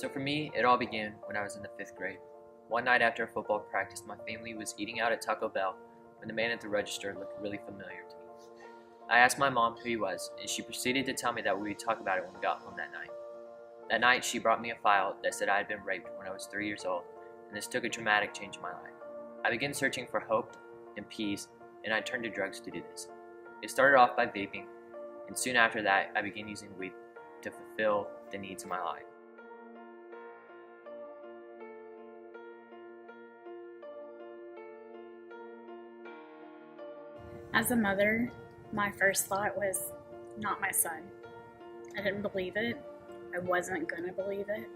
So for me, it all began when I was in the 5th grade. One night after a football practice, my family was eating out at Taco Bell when the man at the register looked really familiar to me. I asked my mom who he was, and she proceeded to tell me that we would talk about it when we got home that night. That night, she brought me a file that said I had been raped when I was 3 years old, and this took a dramatic change in my life. I began searching for hope and peace, and I turned to drugs to do this. It started off by vaping, and soon after that, I began using weed to fulfill the needs of my life. As a mother, my first thought was not my son. I didn't believe it. I wasn't going to believe it.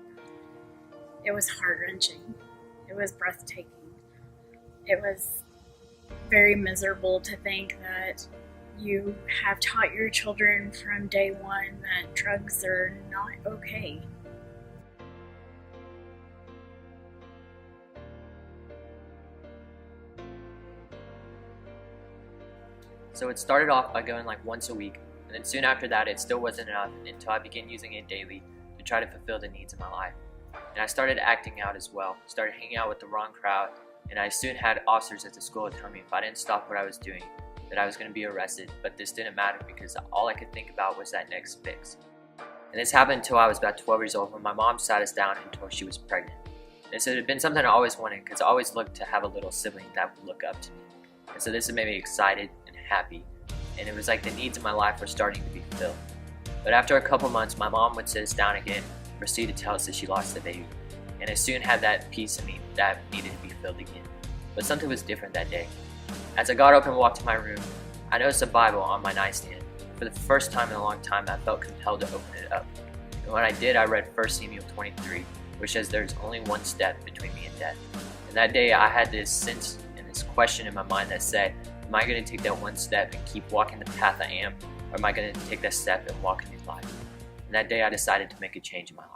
It was heart-wrenching. It was breathtaking. It was very miserable to think that you have taught your children from day one that drugs are not okay. So it started off by going like once a week, and then soon after that it still wasn't enough until I began using it daily to try to fulfill the needs of my life. And I started acting out as well, started hanging out with the wrong crowd, and I soon had officers at the school tell me if I didn't stop what I was doing, that I was going to be arrested, but this didn't matter because all I could think about was that next fix. And this happened until I was about 12 years old when my mom sat us down and told her she was pregnant. And so it had been something I always wanted because I always looked to have a little sibling that would look up to me. And so this made me excited and happy, and it was like the needs of my life were starting to be fulfilled. But after a couple months, my mom would sit us down again and proceed to tell us that she lost the baby. And I soon had that piece of me that needed to be filled again. But something was different that day. As I got up and walked to my room, I noticed a Bible on my nightstand. For the first time in a long time, I felt compelled to open it up. And when I did, I read 1 Samuel 23, which says there's only one step between me and death. And that day, I had this sense and this question in my mind that said, am I going to take that one step and keep walking the path I am, or am I going to take that step and walk a new life? And that day, I decided to make a change in my life.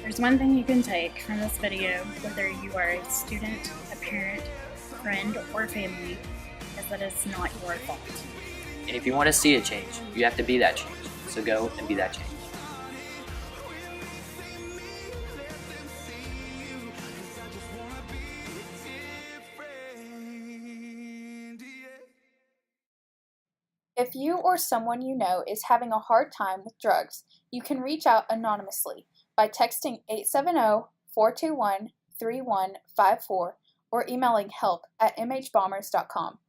There's one thing you can take from this video, whether you are a student, a parent, friend, or family, is that it's not your fault. And if you want to see a change, you have to be that change. So go and be that change. If you or someone you know is having a hard time with drugs, you can reach out anonymously by texting 870-421-3154 or emailing help@mhbombers.com.